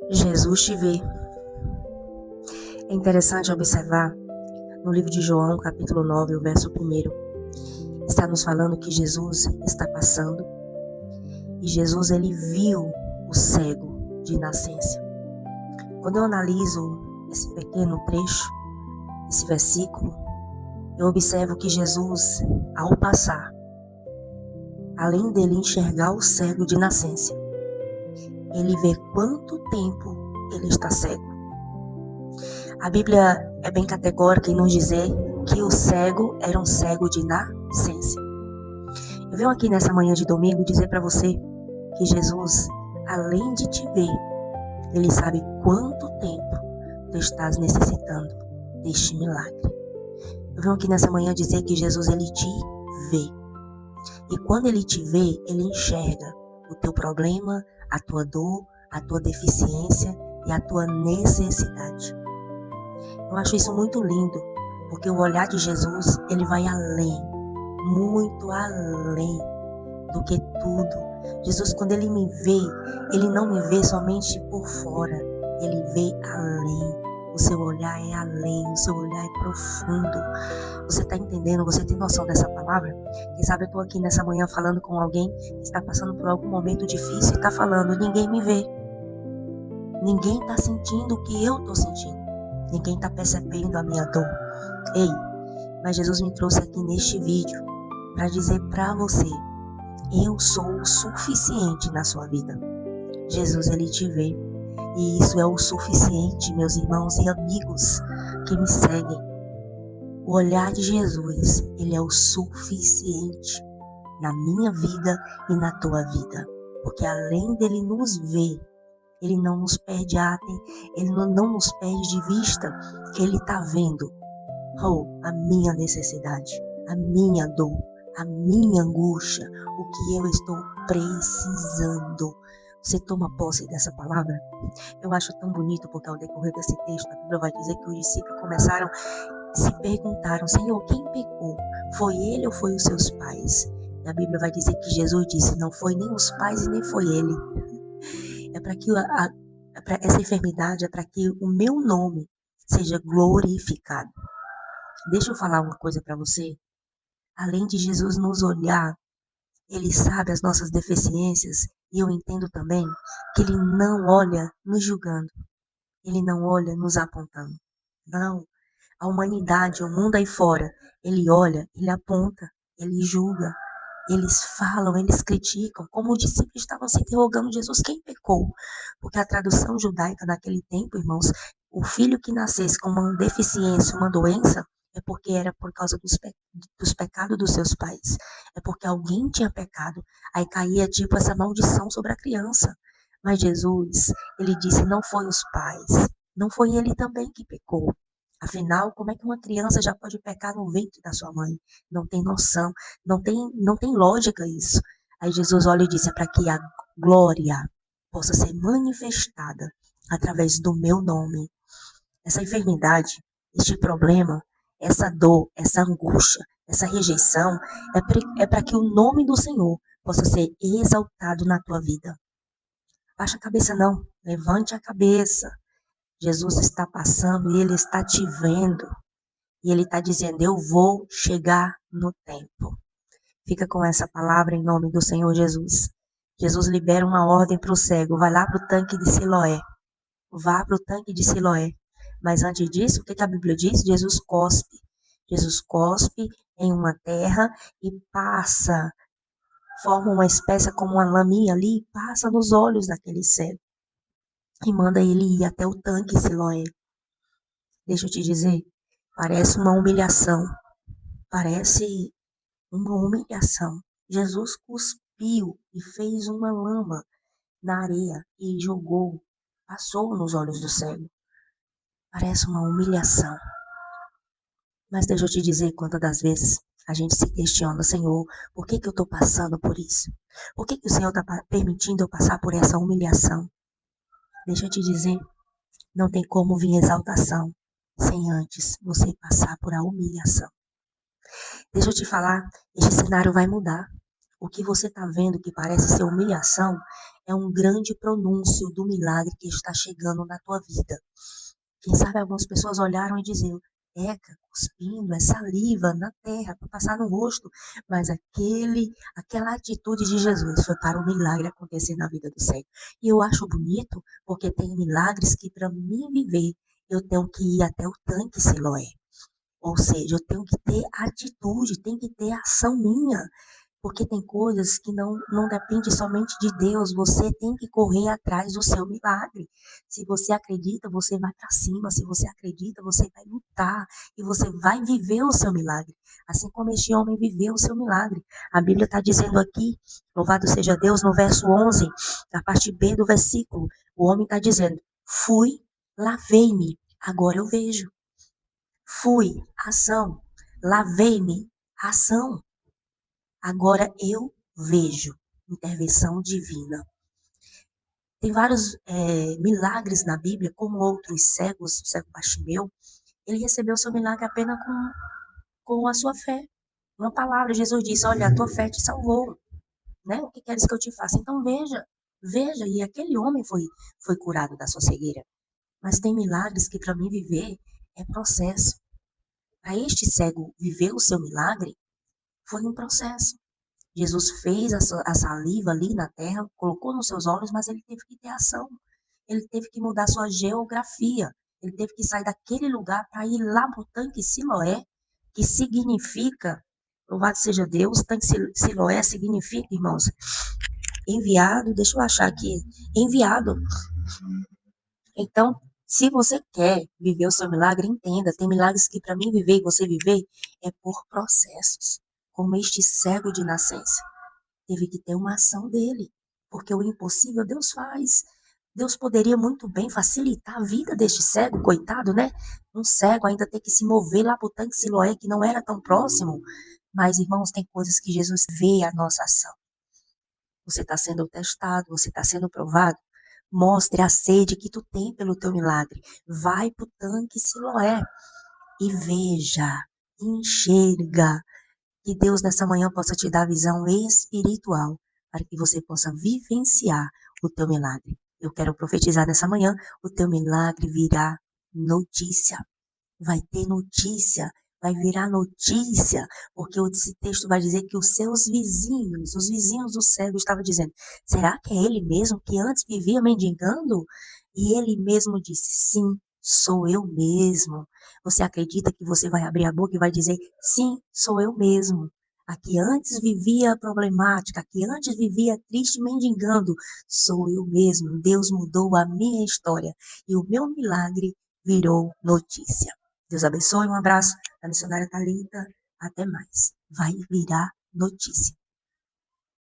Jesus te vê. É interessante observar no livro de João, capítulo 9, o verso 1, está nos falando que Jesus está passando e Jesus ele viu o cego de nascença. Quando eu analiso esse pequeno trecho, esse versículo, eu observo que Jesus, ao passar, além dele enxergar o cego de nascença, ele vê quanto tempo ele está cego. A Bíblia é bem categórica em nos dizer que o cego era um cego de nascença. Eu venho aqui nessa manhã de domingo dizer para você que Jesus, além de te ver, ele sabe quanto tempo tu estás necessitando deste milagre. Eu venho aqui nessa manhã dizer que Jesus, ele te vê. E quando ele te vê, ele enxerga o teu problema, a tua dor, a tua deficiência e a tua necessidade. Eu acho isso muito lindo, porque o olhar de Jesus, ele vai além, muito além do que tudo. Jesus, quando ele me vê, ele não me vê somente por fora, ele vê além. O seu olhar é além, o seu olhar é profundo. Você está entendendo? Você tem noção dessa palavra? Quem sabe eu estou aqui nessa manhã falando com alguém que está passando por algum momento difícil e está falando, ninguém me vê. Ninguém está sentindo o que eu estou sentindo. Ninguém está percebendo a minha dor. Ei, mas Jesus me trouxe aqui neste vídeo para dizer para você, eu sou o suficiente na sua vida. Jesus, ele te vê. E isso é o suficiente, meus irmãos e amigos que me seguem. O olhar de Jesus, ele é o suficiente na minha vida e na tua vida. Porque além dele nos ver, ele não nos perde ele não nos perde de vista que ele está vendo a minha necessidade, a minha dor, a minha angústia, o que eu estou precisando. Você toma posse dessa palavra? Eu acho tão bonito porque ao decorrer desse texto, a Bíblia vai dizer que os discípulos começaram, se perguntaram, Senhor, quem pecou? Foi ele ou foi os seus pais? E a Bíblia vai dizer que Jesus disse, não foi nem os pais e nem foi ele. É para que essa enfermidade, é para que o meu nome seja glorificado. Deixa eu falar uma coisa para você. Além de Jesus nos olhar, ele sabe as nossas deficiências e eu entendo também que ele não olha nos julgando. Ele não olha nos apontando. Não. A humanidade, o mundo aí fora, ele olha, ele aponta, ele julga. Eles falam, eles criticam, como os discípulos estavam se interrogando, Jesus, quem pecou? Porque a tradução judaica naquele tempo, irmãos, o filho que nascesse com uma deficiência, uma doença, é porque era por causa dos pecados dos seus pais. É porque alguém tinha pecado. Aí caía tipo essa maldição sobre a criança. Mas Jesus, ele disse, não foi os pais, não foi ele também que pecou. Afinal, como é que uma criança já pode pecar no ventre da sua mãe? Não tem noção, não tem lógica isso. Aí Jesus olha e disse, é para que a glória possa ser manifestada através do meu nome. Essa enfermidade, este problema, essa dor, essa angústia, essa rejeição, é para que o nome do Senhor possa ser exaltado na tua vida. Baixa a cabeça não, levante a cabeça. Jesus está passando e ele está te vendo. E ele está dizendo, eu vou chegar no tempo. Fica com essa palavra em nome do Senhor Jesus. Jesus libera uma ordem para o cego. Vai lá para o tanque de Siloé. Vá para o tanque de Siloé. Mas antes disso, o que a Bíblia diz? Jesus cospe. Jesus cospe em uma terra e passa. Forma uma espécie como uma laminha ali e passa nos olhos daquele cego. E manda ele ir até o tanque Siloé. Deixa eu te dizer, parece uma humilhação. Parece uma humilhação. Jesus cuspiu e fez uma lama na areia e jogou, passou nos olhos do cego. Parece uma humilhação. Mas deixa eu te dizer quantas das vezes a gente se questiona, Senhor, por que eu estou passando por isso? Por que o Senhor está permitindo eu passar por essa humilhação? Deixa eu te dizer, não tem como vir exaltação sem antes você passar por a humilhação. Deixa eu te falar, este cenário vai mudar. O que você está vendo que parece ser humilhação é um grande pronúncio do milagre que está chegando na tua vida. Quem sabe algumas pessoas olharam e diziam, Eca, cuspindo, é saliva na terra para passar no rosto. Mas aquela atitude de Jesus foi para o milagre acontecer na vida do cego. E eu acho bonito, porque tem milagres que para mim viver, eu tenho que ir até o tanque Siloé. Ou seja, eu tenho que ter atitude, tem que ter ação minha. Porque tem coisas que não depende somente de Deus, você tem que correr atrás do seu milagre. Se você acredita, você vai para cima. Se você acredita, você vai lutar e você vai viver o seu milagre. Assim como este homem viveu o seu milagre. A Bíblia está dizendo aqui, louvado seja Deus, no verso 11, na parte B do versículo, o homem está dizendo, fui, lavei-me, agora eu vejo. Fui, ação, lavei-me, ação. Agora eu vejo intervenção divina. Tem vários milagres na Bíblia, como outros cegos, o cego Bartimeu, ele recebeu seu milagre apenas com a sua fé. Uma palavra, Jesus disse, olha, a tua fé te salvou. Né? O que queres que eu te faça? Então veja, e aquele homem foi curado da sua cegueira. Mas tem milagres que para mim viver é processo. Para este cego viver o seu milagre, foi um processo. Jesus fez a saliva ali na terra, colocou nos seus olhos, mas ele teve que ter ação. Ele teve que mudar sua geografia. Ele teve que sair daquele lugar para ir lá para o tanque Siloé, que significa, louvado seja Deus, tanque Siloé significa, irmãos, enviado, deixa eu achar aqui, enviado. Então, se você quer viver o seu milagre, entenda, tem milagres que para mim viver e você viver é por processos, como este cego de nascença. Teve que ter uma ação dele, porque o impossível Deus faz. Deus poderia muito bem facilitar a vida deste cego, coitado, né? Um cego ainda tem que se mover lá para o tanque Siloé, que não era tão próximo. Mas, irmãos, tem coisas que Jesus vê a nossa ação. Você está sendo testado, você está sendo provado. Mostre a sede que tu tem pelo teu milagre. Vai para o tanque Siloé e veja, enxerga. Que Deus nessa manhã possa te dar visão espiritual para que você possa vivenciar o teu milagre. Eu quero profetizar nessa manhã, o teu milagre virá notícia. Vai ter notícia, vai virar notícia, porque esse texto vai dizer que os seus vizinhos, os vizinhos do cego estavam dizendo, será que é ele mesmo que antes vivia mendigando? E ele mesmo disse, sim, sou eu mesmo. Você acredita que você vai abrir a boca e vai dizer, sim, sou eu mesmo. A que antes vivia problemática, a que antes vivia triste, mendigando, sou eu mesmo. Deus mudou a minha história e o meu milagre virou notícia. Deus abençoe, um abraço da missionária Thalita. Até mais. Vai virar notícia.